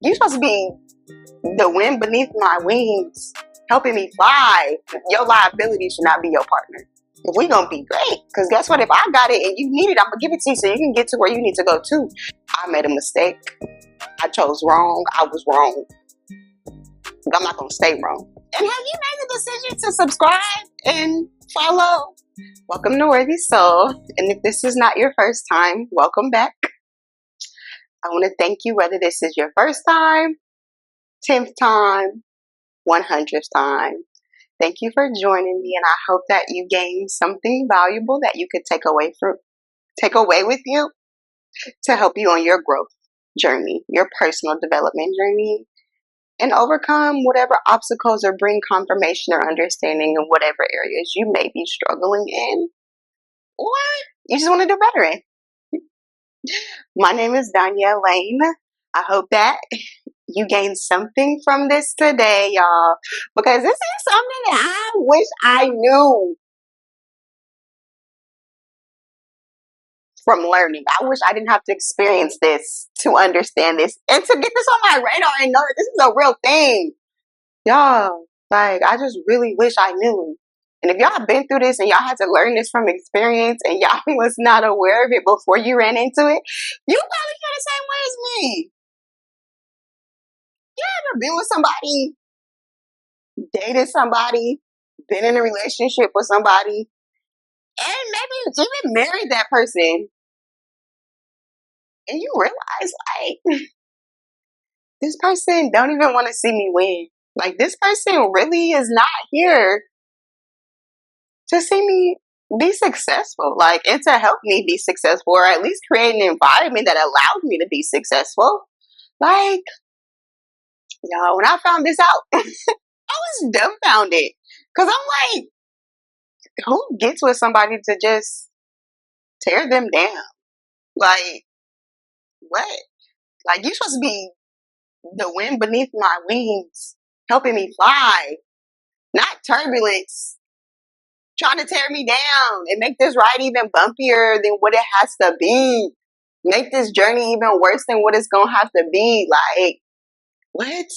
You're supposed to be the wind beneath my wings, helping me fly. Your liability should not be your partner. If we gonna be great, because guess what? If I got it and you need it, I'm gonna give it to you so you can get to where you need to go too. I made a mistake. I chose wrong. I was wrong. But I'm not gonna stay wrong. And have you made the decision to subscribe and follow? Welcome to Worthy Soul. And if this is not your first time, welcome back. I want to thank you whether this is your first time, 10th time, 100th time. Thank you for joining me, and I hope that you gained something valuable that you could take away with you to help you on your growth journey, your personal development journey, and overcome whatever obstacles or bring confirmation or understanding in whatever areas you may be struggling in or you just want to do better in. My name is Danya Lane. I hope that you gained something from this today, y'all, because this is something that I wish I knew from learning. I wish I didn't have to experience this to understand this and to get this on my radar and know that this is a real thing. Y'all, like, I just really wish I knew. And if y'all been through this and y'all had to learn this from experience and y'all was not aware of it before you ran into it, you probably feel the same way as me. You ever been with somebody, dated somebody, been in a relationship with somebody, and maybe even married that person, and you realize, like, this person don't even want to see me win. Like, this person really is not here to see me be successful, like, and to help me be successful, or at least create an environment that allows me to be successful. Like, y'all, when I found this out, I was dumbfounded. Because I'm like, who gets with somebody to just tear them down? Like, what? Like, you're supposed to be the wind beneath my wings, helping me fly, not turbulence, trying to tear me down and make this ride even bumpier than what it has to be. Make this journey even worse than what it's gonna have to be. Like, what?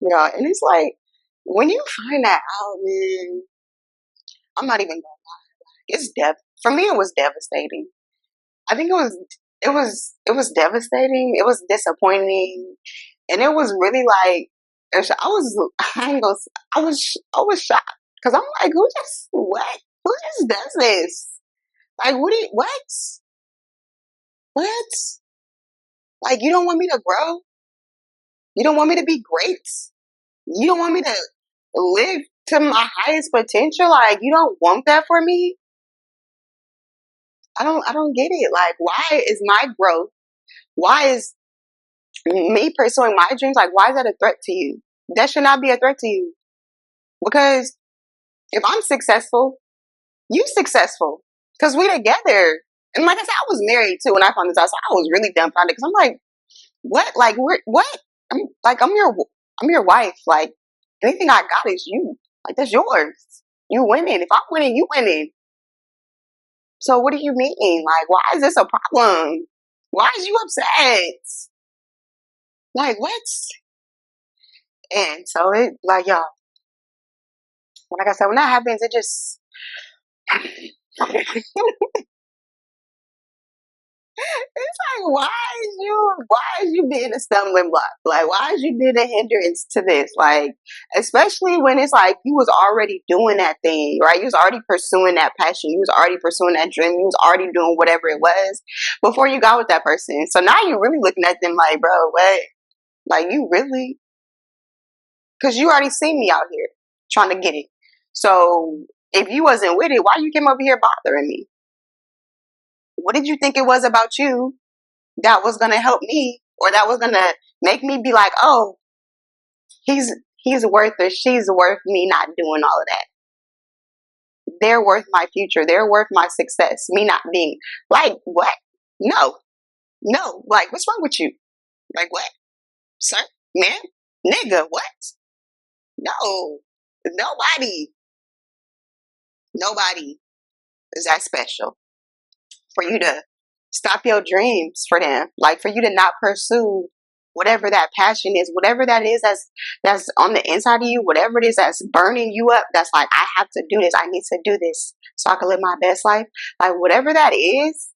Yeah, and it's like, when you find that out, man, I'm not even gonna lie. It's for me, it was devastating. I think it was devastating. It was disappointing, and it was really like, I ain't gonna, I was shocked because I'm like, who just does this? Like, what? Like, you don't want me to grow? You don't want me to be great? You don't want me to live to my highest potential? Like, you don't want that for me? I don't get it. Like, why is my growth, why is me pursuing my dreams, like, why is that a threat to you? That should not be a threat to you. Because if I'm successful, you successful. Because we together. And like I said, I was married too when I found this out. So I was really dumbfounded because I'm like, what? Like, what? I'm your wife. Like, anything I got is you. Like, that's yours. You winning. If I'm winning, you winning. So what do you mean? Like, why is this a problem? Why is you upset? Like, what? And so it, like, y'all, like I said, when that happens, it just, it's like, why is you being a stumbling block? Like, why is you being a hindrance to this? Like, especially when it's like, you was already doing that thing, right? You was already pursuing that passion. You was already pursuing that dream. You was already doing whatever it was before you got with that person. So now you're really looking at them like, bro, what? Like, you really? Because you already seen me out here trying to get it. So if you wasn't with it, why you came over here bothering me? What did you think it was about you that was going to help me, or that was going to make me be like, oh, he's worth or she's worth me not doing all of that. They're worth my future. They're worth my success. Me not being like, what? No. Like, what's wrong with you? Like, what? Sir? Man? Nigga? What? No. Nobody is that special for you to Stop your dreams for them. Like, for you to not pursue whatever that passion is, whatever that is that's on the inside of you, whatever it is that's burning you up, that's like, I have to do this. I need to do this so I can live my best life. Like, whatever that is,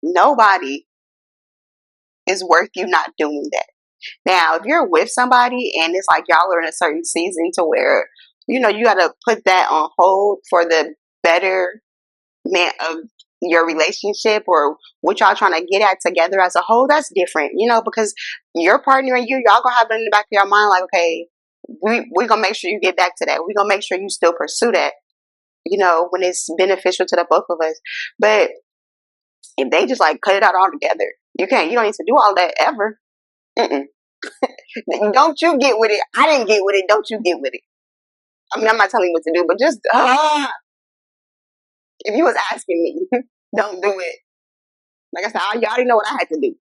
nobody is worth you not doing that. Now, if you're with somebody and it's like y'all are in a certain season to where, you know, you got to put that on hold for the betterment of your relationship or what y'all trying to get at together as a whole, that's different, you know, because your partner and y'all gonna have it in the back of your mind, like, okay, we gonna make sure you get back to that. We gonna make sure you still pursue that, you know, when it's beneficial to the both of us. But if they just like cut it out altogether, you don't need to do all that ever. Mm-mm. Don't you get with it. I didn't get with it. Don't you get with it. I mean, I'm not telling you what to do, but just if you was asking me, don't do it. Like I said, you already know what I had to do.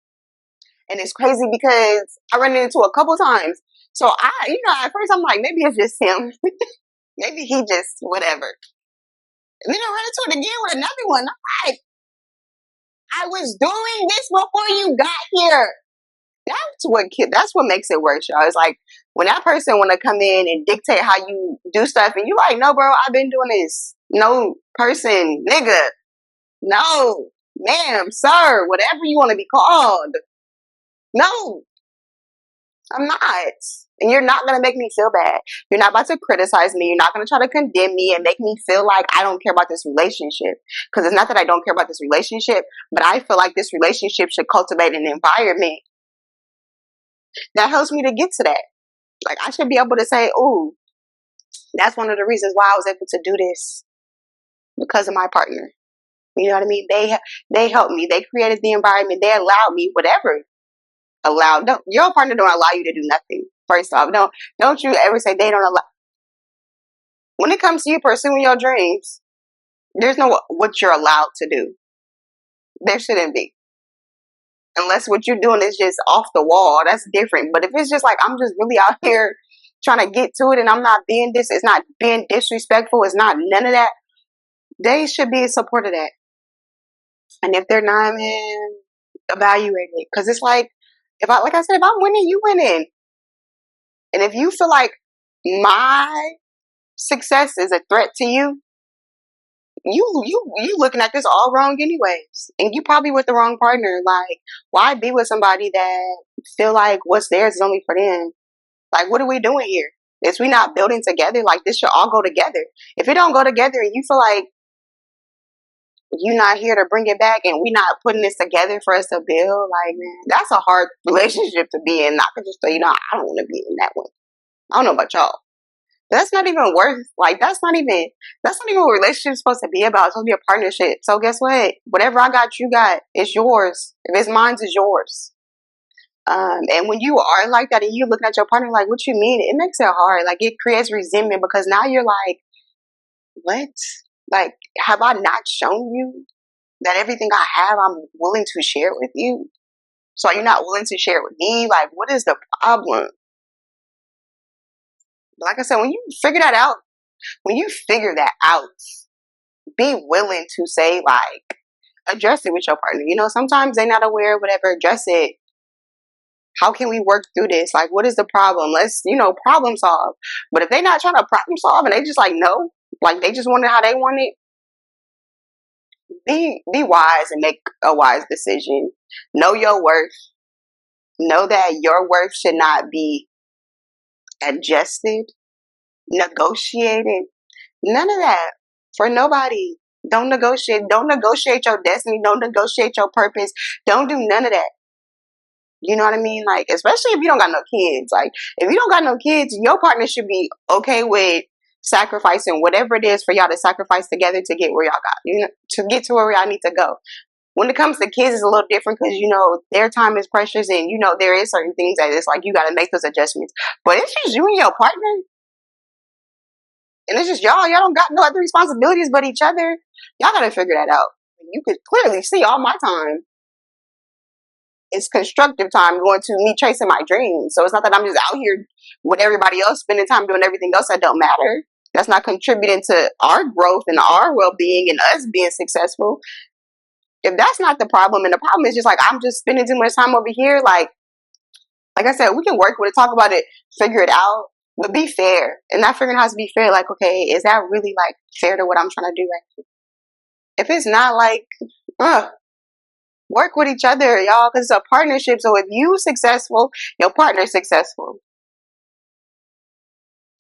And it's crazy because I ran into a couple times. So at first I'm like, maybe it's just him. Maybe he just whatever. And then I ran into it again with another one. I'm like, I was doing this before you got here. That's what makes it worse, y'all. It's like when that person want to come in and dictate how you do stuff, and you like, no, bro, I've been doing this. No, person, nigga, no, ma'am, sir, whatever you want to be called. No, I'm not. And you're not going to make me feel bad. You're not about to criticize me. You're not going to try to condemn me and make me feel like I don't care about this relationship. Because it's not that I don't care about this relationship, but I feel like this relationship should cultivate an environment that helps me to get to that. Like, I should be able to say, oh, that's one of the reasons why I was able to do this, because of my partner. You know what I mean? They helped me. They created the environment. They allowed me whatever. Your partner don't allow you to do nothing. First off, don't you ever say they don't allow. When it comes to you pursuing your dreams, there's no what you're allowed to do. There shouldn't be. Unless what you're doing is just off the wall, that's different. But if it's just like, I'm just really out here trying to get to it and I'm not it's not being disrespectful, it's not none of that, they should be in support of that. And if they're not, man, evaluate it. Because it's like, like I said, if I'm winning, you winning. And if you feel like my success is a threat to you, you looking at this all wrong anyways. And you probably with the wrong partner. Like, why be with somebody that feel like what's theirs is only for them? Like, what are we doing here? Is we not building together? Like, this should all go together. If it don't go together and you feel like you're not here to bring it back and we not putting this together for us to build, like, man, that's a hard relationship to be in. I could just say, I don't want to be in that one. I don't know about y'all. That's not even worth, like, that's not even what relationships supposed to be about. It's supposed to be a partnership. So guess what? Whatever I got, you got. It's yours. If it's mine, it's yours. And when you are like that and you looking at your partner like, what you mean? It makes it hard. Like, it creates resentment because now you're like, what? Like, have I not shown you that everything I have, I'm willing to share with you? So are you not willing to share with me? Like, what is the problem? Like I said, when you figure that out, be willing to say, like, address it with your partner. You know, sometimes they're not aware, whatever, address it. How can we work through this? Like, what is the problem? Let's, problem solve. But if they're not trying to problem solve and they just like, no, like they just want it how they want it, be wise and make a wise decision. Know your worth. Know that your worth should not be adjusted, negotiated. None of that. For nobody. Don't negotiate. Don't negotiate your destiny. Don't negotiate your purpose. Don't do none of that. You know what I mean? Like, especially if you don't got no kids. Like, if you don't got no kids, your partner should be okay with sacrificing whatever it is for y'all to sacrifice together to get where y'all got, to get to where y'all need to go. When it comes to kids, it's a little different because, their time is precious and, there is certain things that it's like you got to make those adjustments. But it's just you and your partner. And it's just y'all don't got no other responsibilities but each other. Y'all got to figure that out. You could clearly see all my time. It's constructive time going to me chasing my dreams. So it's not that I'm just out here with everybody else spending time doing everything else that don't matter. That's not contributing to our growth and our well-being and us being successful. If that's not the problem, and the problem is just like I'm just spending too much time over here, like I said, we can work with it, talk about it, figure it out, but be fair. And not figuring out how to be fair, like, okay, is that really like fair to what I'm trying to do right now? If it's not, like, work with each other, y'all, because it's a partnership. So if you successful, your partner's successful.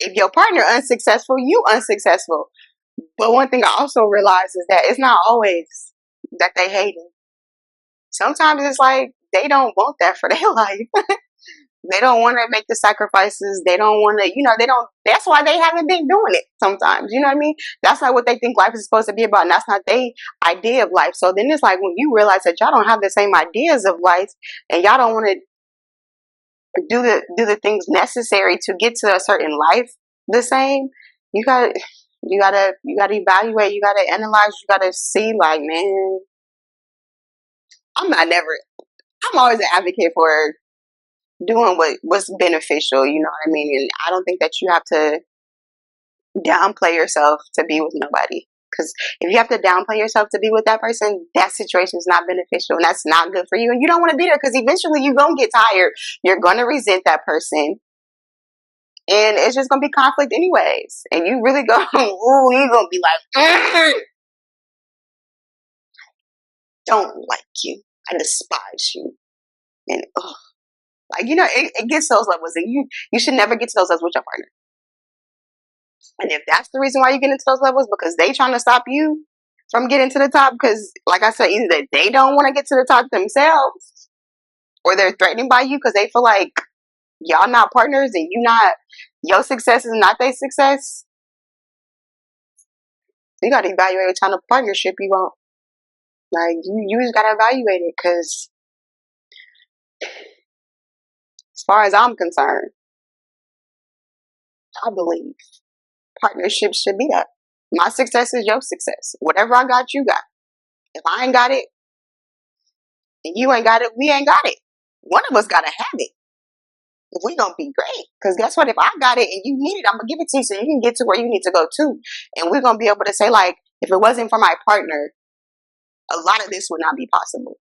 If your partner unsuccessful, you unsuccessful. But one thing I also realize is that it's not always that they hate it. Sometimes it's like they don't want that for their life. They don't want to make the sacrifices. They don't want to, they don't. That's why they haven't been doing it sometimes. You know what I mean? That's not what they think life is supposed to be about. And that's not their idea of life. So then it's like when you realize that y'all don't have the same ideas of life and y'all don't want to do the things necessary to get to a certain life the same, you gotta evaluate, you gotta analyze, you gotta see, like, man, I'm always an advocate for doing what's beneficial, you know what I mean? And I don't think that you have to downplay yourself to be with nobody. Because if you have to downplay yourself to be with that person, that situation is not beneficial and that's not good for you. And you don't want to be there because eventually you're going to get tired. You're going to resent that person. And it's just going to be conflict anyways. And you really go, ooh, you're going to be like, don't like you. I despise you. And, like, it gets those levels. And you should never get to those levels with your partner. And if that's the reason why you get into those levels, because they trying to stop you from getting to the top, because like I said, either they don't want to get to the top themselves, or they're threatened by you because they feel like y'all not partners and your success is not their success. You got to evaluate what kind of partnership you want. Like, you just got to evaluate it, because as far as I'm concerned, I believe partnerships should be that. My success is your success. Whatever I got, you got. If I ain't got it, and you ain't got it, we ain't got it. One of us got to have it. If we gonna be great. Because guess what? If I got it and you need it, I'm gonna give it to you so you can get to where you need to go to. And we're gonna be able to say, like, if it wasn't for my partner, a lot of this would not be possible.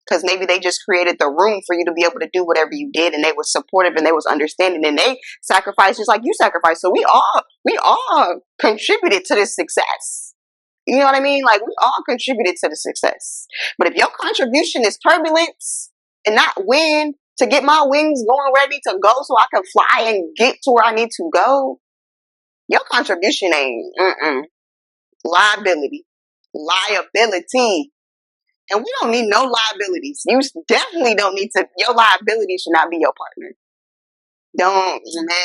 Because maybe they just created the room for you to be able to do whatever you did, and they were supportive and they was understanding, and they sacrificed just like you sacrificed. So we all contributed to this success. You know what I mean? Like, we all contributed to the success. But if your contribution is turbulence and not wind to get my wings going ready to go so I can fly and get to where I need to go, your contribution ain't liability. And we don't need no liabilities. You definitely don't need to. Your liability should not be your partner. Don't, man.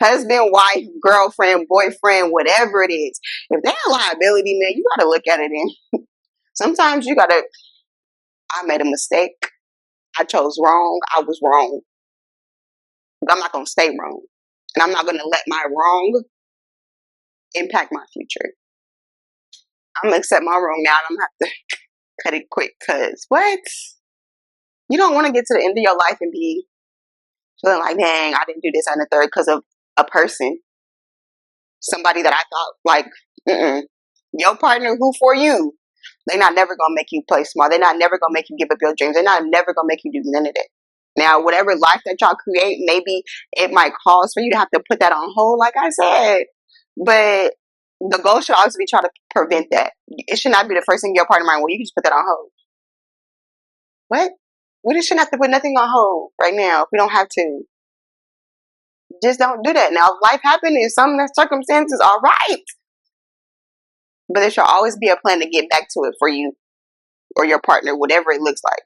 Husband, wife, girlfriend, boyfriend, whatever it is. If they're a liability, man, you got to look at it in. Sometimes you got to, I made a mistake. I chose wrong. I was wrong. But I'm not going to stay wrong. And I'm not going to let my wrong impact my future. I'm going to accept my wrong now. I'm going to have to cut it quick, because what? You don't want to get to the end of your life and be feeling like, dang, I didn't do this and the third because of a person. Somebody that I thought, like, your partner who for you, they're not never going to make you play small. They're not never going to make you give up your dreams. They're not never going to make you do none of that. Now, whatever life that y'all create, maybe it might cause for you to have to put that on hold, like I said. But the goal should always be trying to prevent that. It should not be the first thing your partner mind. Well, you can just put that on hold. What? We just shouldn't have to put nothing on hold right now if we don't have to. Just don't do that. Now, if life happens in some circumstances, all right. But there should always be a plan to get back to it for you or your partner, whatever it looks like.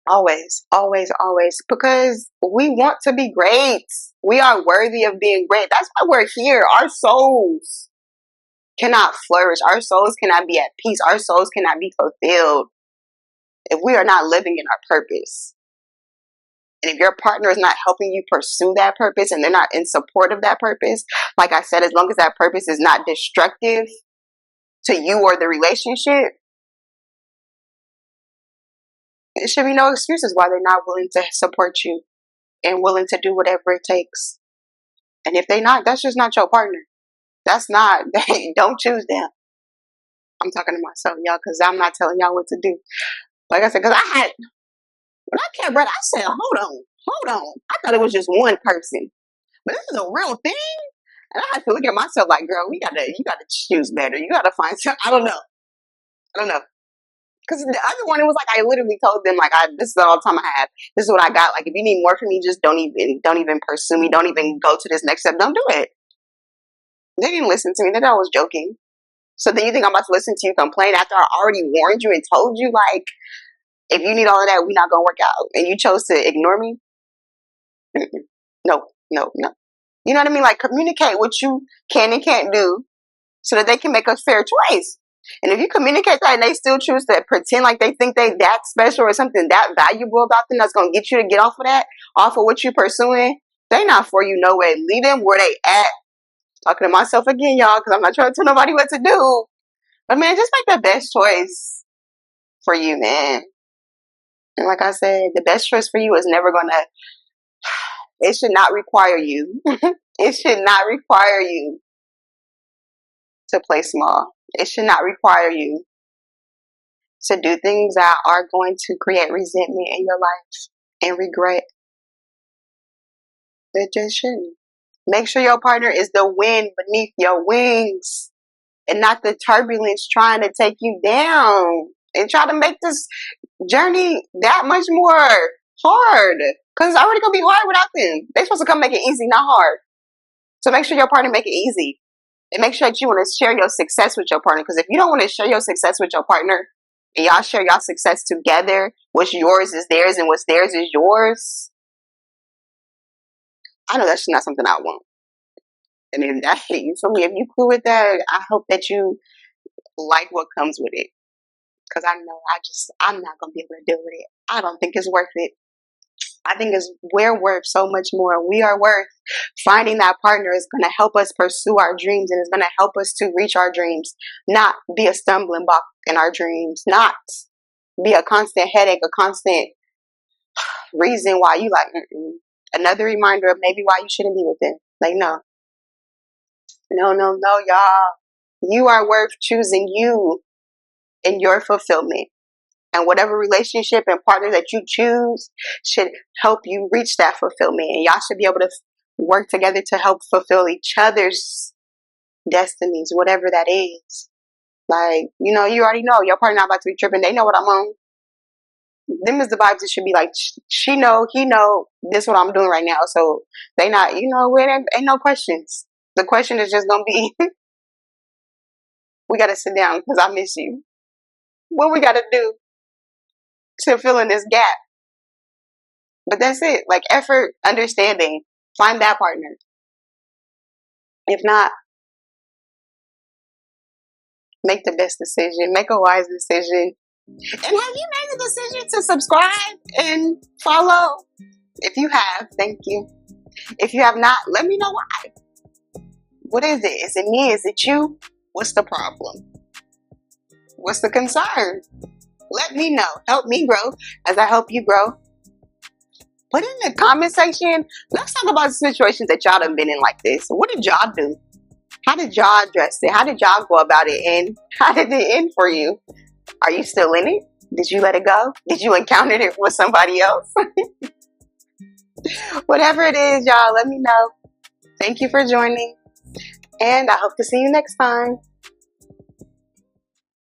Always, always, always. Because we want to be great. We are worthy of being great. That's why we're here. Our souls cannot flourish. Our souls cannot be at peace. Our souls cannot be fulfilled if we are not living in our purpose. And if your partner is not helping you pursue that purpose and they're not in support of that purpose, like I said, as long as that purpose is not destructive to you or the relationship, there should be no excuses why they're not willing to support you and willing to do whatever it takes. And if they're not, that's just not your partner. That's not, don't choose them. I'm talking to myself, y'all, because I'm not telling y'all what to do. Like I said, because when I kept reading, I said, hold on. I thought it was just one person. But this is a real thing. And I had to look at myself like, girl, you gotta choose better. You gotta find something. I don't know. Because the other one, it was like I literally told them like, this is all the time I have. This is what I got. Like, if you need more from me, just don't even pursue me. Don't even go to this next step. Don't do it. They didn't listen to me. They thought I was joking. So then you think I'm about to listen to you complain after I already warned you and told you like, if you need all of that, we're not gonna work out, and you chose to ignore me. No. You know what I mean? Like, communicate what you can and can't do so that they can make a fair choice. And if you communicate that and they still choose to pretend like they think they that special or something that valuable about them that's going to get you to get off of that, off of what you're pursuing, they not for you no way. Leave them where they at. Talking to myself again, y'all, because I'm not trying to tell nobody what to do. But, man, just make the best choice for you, man. And like I said, the best choice for you is never going to, it should not require you. It should not require you to play small. It should not require you to do things that are going to create resentment in your life and regret. It just shouldn't. Make sure your partner is the wind beneath your wings and not the turbulence trying to take you down and try to make this journey that much more hard. Because it's already going to be hard without them. They're supposed to come make it easy, not hard. So make sure your partner make it easy. And make sure that you want to share your success with your partner. Because if you don't want to share your success with your partner, and y'all share y'all success together, what's yours is theirs and what's theirs is yours, I know that's not something I want. And if that, you feel me? If you cool with that, I hope that you like what comes with it. Because I know I'm not going to be able to deal with it. I don't think it's worth it. I think we're worth so much more. We are worth finding that partner is going to help us pursue our dreams and is going to help us to reach our dreams, not be a stumbling block in our dreams, not be a constant headache, a constant reason why you like, another reminder of maybe why you shouldn't be with them. Like, no, y'all. You are worth choosing you and your fulfillment. And whatever relationship and partner that you choose should help you reach that fulfillment. And y'all should be able to work together to help fulfill each other's destinies, whatever that is. Like, you already know your partner not about to be tripping. They know what I'm on. Them is the vibes that should be like, she know, he know, this is what I'm doing right now. So they not, it ain't no questions. The question is just going to be, we got to sit down because I miss you. What we got to do to fill in this gap? But that's it. Like, effort, understanding, find that partner. If not, make the best decision, make a wise decision. And have you made the decision to subscribe and follow? If you have, thank you. If you have not, let me know why. What is it? Is it me? Is it you? What's the problem? What's the concern? Let me know. Help me grow as I help you grow. Put in the comment section. Let's talk about situations that y'all done been in like this. What did y'all do? How did y'all address it? How did y'all go about it? And how did it end for you? Are you still in it? Did you let it go? Did you encounter it with somebody else? Whatever it is, y'all, let me know. Thank you for joining. And I hope to see you next time.